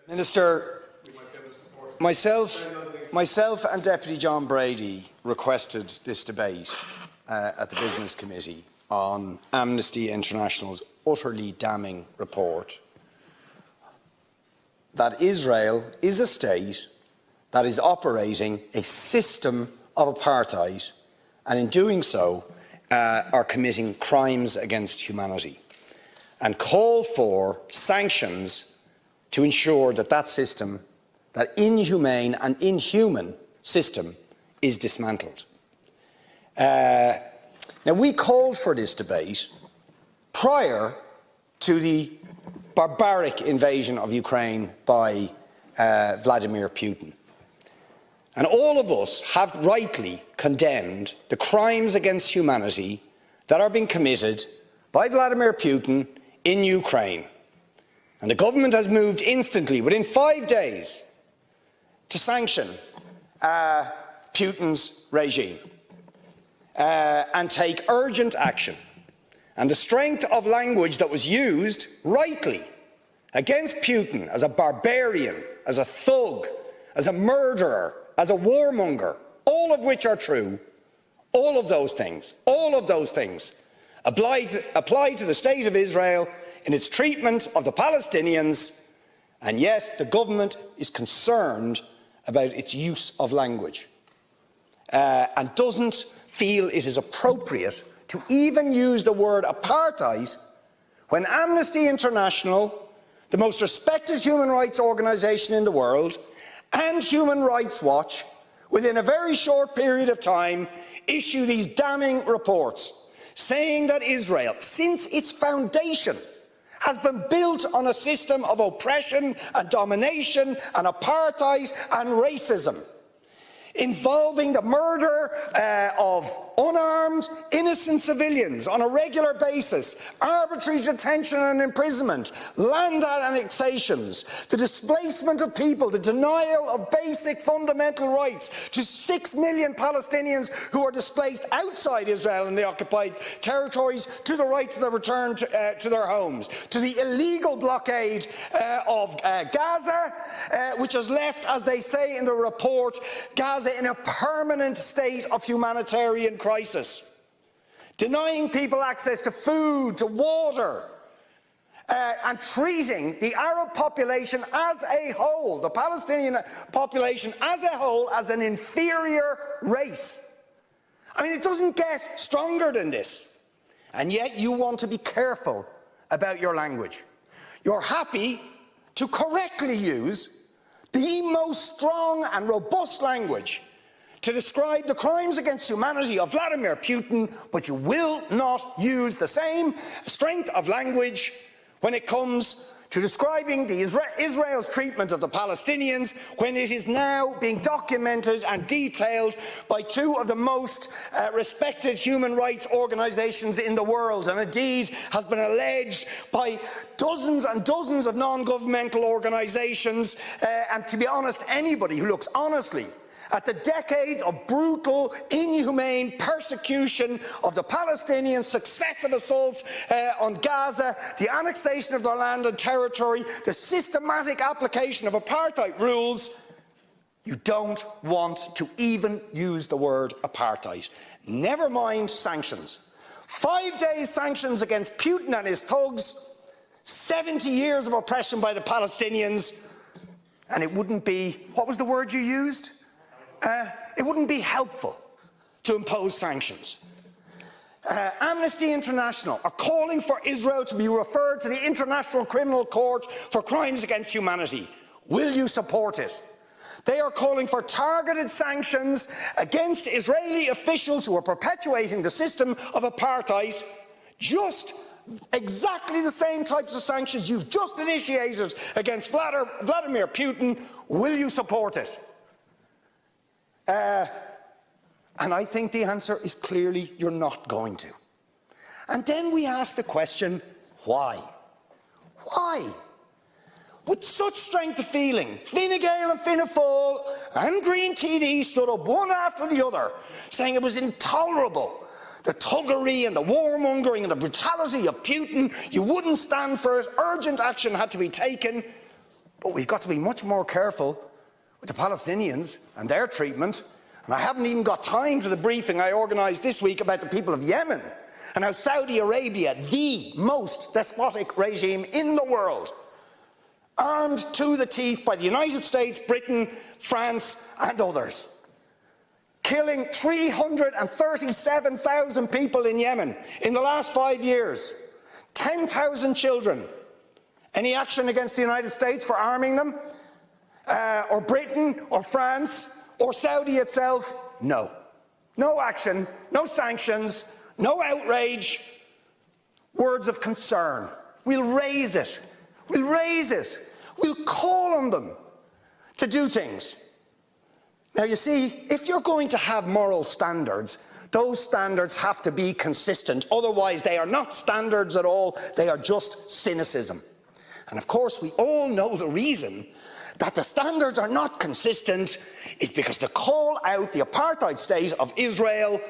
Minister, myself and Deputy John Brady requested this debate at the Business Committee on Amnesty International's utterly damning report that Israel is a state that is operating a system of apartheid, and in doing so are committing crimes against humanity, and call for sanctions to ensure that that system, that inhumane and inhuman system, is dismantled. Now, we called for this debate prior to the barbaric invasion of Ukraine by Vladimir Putin. And all of us have rightly condemned the crimes against humanity that are being committed by Vladimir Putin in Ukraine. And the government has moved instantly, within 5 days, to sanction Putin's regime and take urgent action. And the strength of language that was used, rightly, against Putin as a barbarian, as a thug, as a murderer, as a warmonger, all of which are true, all of those things apply to the State of Israel in its treatment of the Palestinians, and yes, the government is concerned about its use of language and doesn't feel it is appropriate to even use the word apartheid when Amnesty International, the most respected human rights organisation in the world, and Human Rights Watch, within a very short period of time, issue these damning reports saying that Israel, since its foundation, has been built on a system of oppression and domination and apartheid and racism, involving the murder of unarmed, innocent civilians on a regular basis, arbitrary detention and imprisonment, land annexations, the displacement of people, the denial of basic fundamental rights to 6 million Palestinians who are displaced outside Israel and the occupied territories, to the right to the return to their homes, to the illegal blockade of Gaza, which has left, as they say in the report, Gaza in a permanent state of humanitarian crisis, denying people access to food, to water, and treating the Arab population as a whole, the Palestinian population as a whole, as an inferior race. I mean, it doesn't get stronger than this. And yet you want to be careful about your language. You're happy to correctly use the most strong and robust language to describe the crimes against humanity of Vladimir Putin, but you will not use the same strength of language when it comes to describing Israel's treatment of the Palestinians, when it is now being documented and detailed by two of the most respected human rights organisations in the world, and indeed has been alleged by dozens and dozens of non-governmental organisations, and to be honest, anybody who looks honestly at the decades of brutal, inhumane persecution of the Palestinians, successive assaults on Gaza, the annexation of their land and territory, the systematic application of apartheid rules, you don't want to even use the word apartheid. Never mind sanctions. 5 days sanctions against Putin and his thugs, 70 years of oppression by the Palestinians, and it wouldn't be, what was the word you used? It wouldn't be helpful to impose sanctions. Amnesty International are calling for Israel to be referred to the International Criminal Court for crimes against humanity. Will you support it? They are calling for targeted sanctions against Israeli officials who are perpetuating the system of apartheid, just exactly the same types of sanctions you've just initiated against Vladimir Putin. Will you support it? And I think the answer is clearly you're not going to. And then we ask the question, why? Why? With such strength of feeling, Fine Gael and Fianna Fáil and Green TD stood up one after the other, saying it was intolerable, the thuggery and the warmongering and the brutality of Putin. You wouldn't stand for it. Urgent action had to be taken. But we've got to be much more careful with the Palestinians and their treatment. And I haven't even got time to the briefing I organised this week about the people of Yemen and how Saudi Arabia, the most despotic regime in the world, armed to the teeth by the United States, Britain, France and others, killing 337,000 people in Yemen in the last 5 years, 10,000 children. Any action against the United States for arming them? Or Britain, or France, or Saudi itself? No. No action, no sanctions, no outrage. Words of concern. We'll raise it. We'll raise it. We'll call on them to do things. Now, you see, if you're going to have moral standards, those standards have to be consistent. Otherwise, they are not standards at all. They are just cynicism. And of course, we all know the reason that the standards are not consistent is because to call out the apartheid state of Israel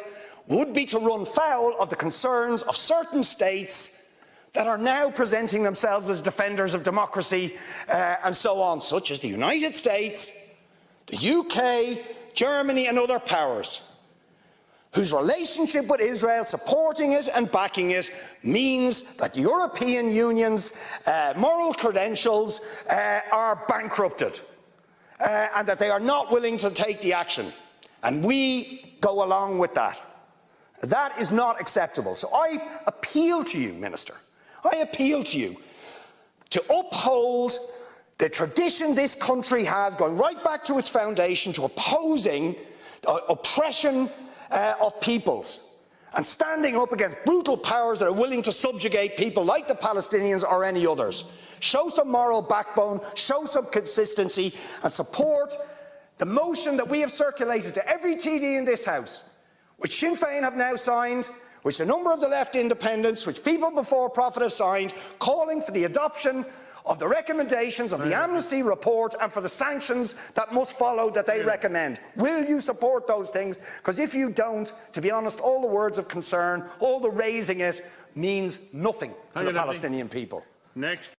would be to run foul of the concerns of certain states that are now presenting themselves as defenders of democracy and so on, such as the United States, the UK, Germany and other powers, whose relationship with Israel, supporting it and backing it, means that the European Union's moral credentials are bankrupted and that they are not willing to take the action. And we go along with that. That is not acceptable. So I appeal to you, Minister, I appeal to you to uphold the tradition this country has, going right back to its foundation, to opposing oppression of peoples and standing up against brutal powers that are willing to subjugate people like the Palestinians or any others. Show some moral backbone, show some consistency and support the motion that we have circulated to every TD in this House, which Sinn Féin have now signed, which a number of the left independents, which People Before Profit have signed, calling for the adoption of the recommendations of the Amnesty report and for the sanctions that must follow that they recommend. Will you support those things? Because if you don't, to be honest, all the words of concern, all the raising it, means nothing to the Palestinian people. Next.